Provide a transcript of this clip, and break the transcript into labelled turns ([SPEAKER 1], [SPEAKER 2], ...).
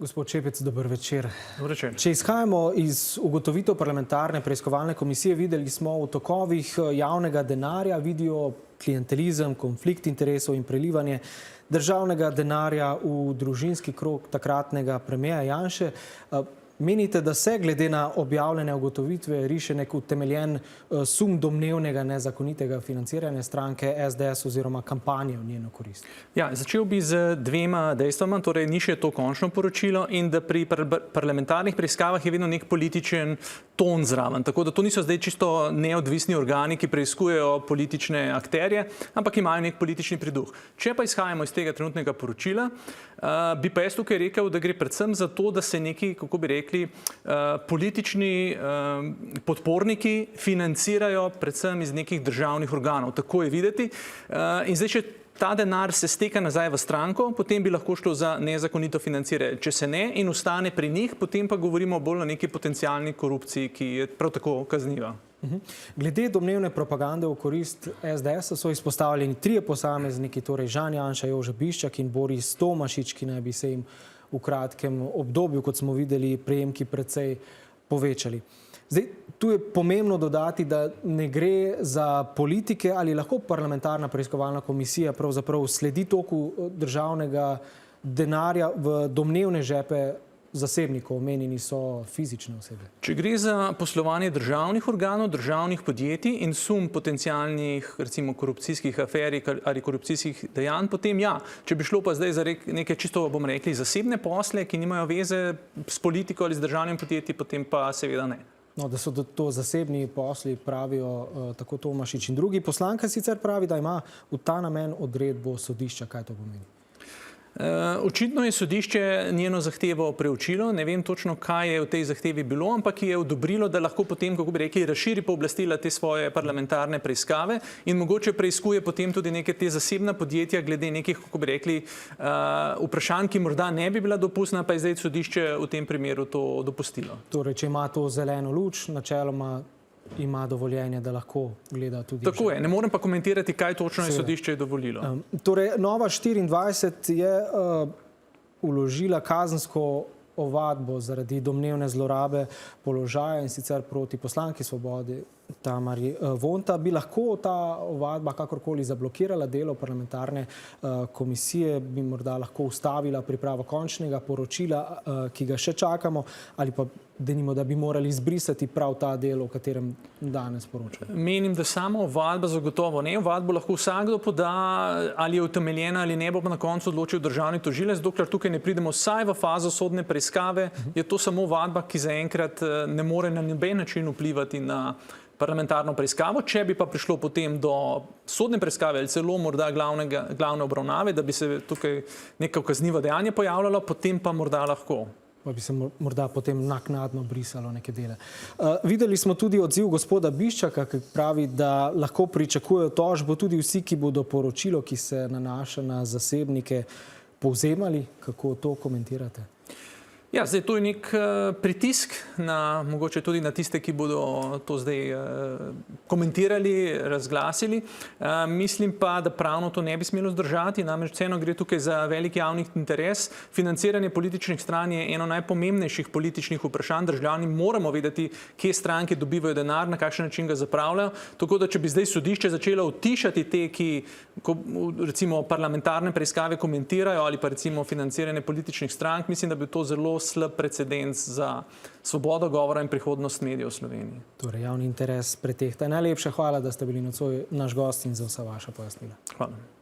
[SPEAKER 1] Gospod Čepec, dober večer.
[SPEAKER 2] Dober večer.
[SPEAKER 1] Če izhajamo iz ugotovitev parlamentarne preiskovalne komisije, videli smo v tokovih javnega denarja, vidijo klientelizem, konflikt interesov in prelivanje državnega denarja v družinski krog takratnega premierja Janše. Menite, da se glede na objavljene ugotovitve riše nek utemeljen sum domnevnega nezakonitega financiranja stranke SDS oziroma kampanje v njeno korist?
[SPEAKER 2] Ja, začel bi z dvema dejstvama, torej ni še to končno poročilo in da pri parlamentarnih preiskavah je vedno nek političen ton zraven, tako da to niso zdaj čisto neodvisni organi, ki preiskujejo politične akterje, ampak imajo nek politični priduh. Če pa izhajamo iz tega trenutnega poročila, bi pa jaz tukaj rekel, da gre predvsem za to, da se neki, kako bi rekli, politični podporniki financirajo predvsem iz nekih državnih organov. Tako je videti. In zdaj, če ta denar se steka nazaj v stranko, potem bi lahko šlo za nezakonito financiranje. Če se ne in ostane pri njih, potem pa govorimo bolj o neki potencialni korupciji, ki je prav tako kazniva.
[SPEAKER 1] Glede domnevne propagande v korist SDS so izpostavljeni trije posamezniki, torej Žan Janša, Jože Biščak in Boris Tomašič, ki naj bi se jim v kratkem obdobju, kot smo videli, prejemki precej povečali. Zdaj, tu je pomembno dodati, da ne gre za politike, ali lahko parlamentarna preiskovalna komisija pravzaprav sledi toku državnega denarja v domnevne žepe zasebnikov, omenjeni so fizične osebe.
[SPEAKER 2] Če gre za poslovanje državnih organov, državnih podjetij in sum potencialnih, recimo, korupcijskih afer ali korupcijskih dejanj, potem ja. Če bi šlo pa zdaj za neke čisto, bomo rekli, zasebne posle, ki nimajo veze s politiko ali z državnim podjetji, potem pa seveda ne.
[SPEAKER 1] No, da so to zasebni posli, pravijo tako Tomašič in drugi. Poslanka sicer pravi, da ima v ta namen odredbo sodišča. Kaj to pomeni?
[SPEAKER 2] Očitno je sodišče njeno zahtevo preučilo, ne vem točno, kaj je v tej zahtevi bilo, ampak je odobrilo, da lahko potem, kako bi rekli, razširi pooblastila te svoje parlamentarne preiskave in mogoče preiskuje potem tudi neke te zasebna podjetja glede nekih, kako bi rekli, vprašanj, ki morda ne bi bila dopustna, pa je zdaj sodišče v tem primeru to dopustilo.
[SPEAKER 1] Torej, če ima to zeleno luč, načeloma ima dovoljenje, da lahko gleda tudi.
[SPEAKER 2] Tako je, ne morem pa komentirati, kaj točno je sodišče dovolilo.
[SPEAKER 1] Torej, Nova 24 je vložila kazensko ovadbo zaradi domnevne zlorabe položaja in sicer proti poslanki Svobode Tamari Vonta. Bi lahko ta ovadba kakorkoli zablokirala delo parlamentarne komisije, bi morda lahko ustavila pripravo končnega poročila, ki ga še čakamo, ali pa denimo, da bi morali izbrisati prav ta del, o katerem danes poročamo?
[SPEAKER 2] Menim, da samo ovadba zagotovo ne. Ovadbo lahko vsakdo poda, ali je utemeljena ali ne, bo pa na koncu odločil državni tožilec. Dokler tukaj ne pridemo vsaj v fazo sodne preiskave, je to samo ovadba, ki zaenkrat ne more na noben način vplivati na parlamentarno preiskavo. Če bi pa prišlo potem do sodne preiskave ali celo morda glavne obravnave, da bi se tukaj neko kaznivo dejanje pojavljalo, potem pa morda lahko.
[SPEAKER 1] Pa bi se morda potem naknadno brisalo neke dele. Videli smo tudi odziv gospoda Biščaka, ki pravi, da lahko pričakujejo tožbo tudi vsi, ki bodo poročilo, ki se nanaša na zasebnike, povzemali. Kako to komentirate?
[SPEAKER 2] Ja, zdaj to je nek pritisk na, mogoče tudi na tiste, ki bodo to zdaj komentirali, razglasili. Mislim pa, da pravno to ne bi smelo zdržati, namreč vseeno gre tukaj za velik javni interes. Financiranje političnih stran je eno najpomembnejših političnih vprašanj. Državljani moramo vedeti, kje stranke dobivajo denar, na kakšen način ga zapravljajo. Tako da, če bi zdaj sodišče začelo utišati te, ki recimo parlamentarne preiskave komentirajo ali pa recimo financiranje političnih strank, mislim, da bi to zelo slab precedens za svobodo govora in prihodnost medijev v Sloveniji.
[SPEAKER 1] Torej, javni interes pretehta. Najlepša hvala, da ste bili nocoj naš gost in za vsa vaša pojasnila.
[SPEAKER 2] Hvala.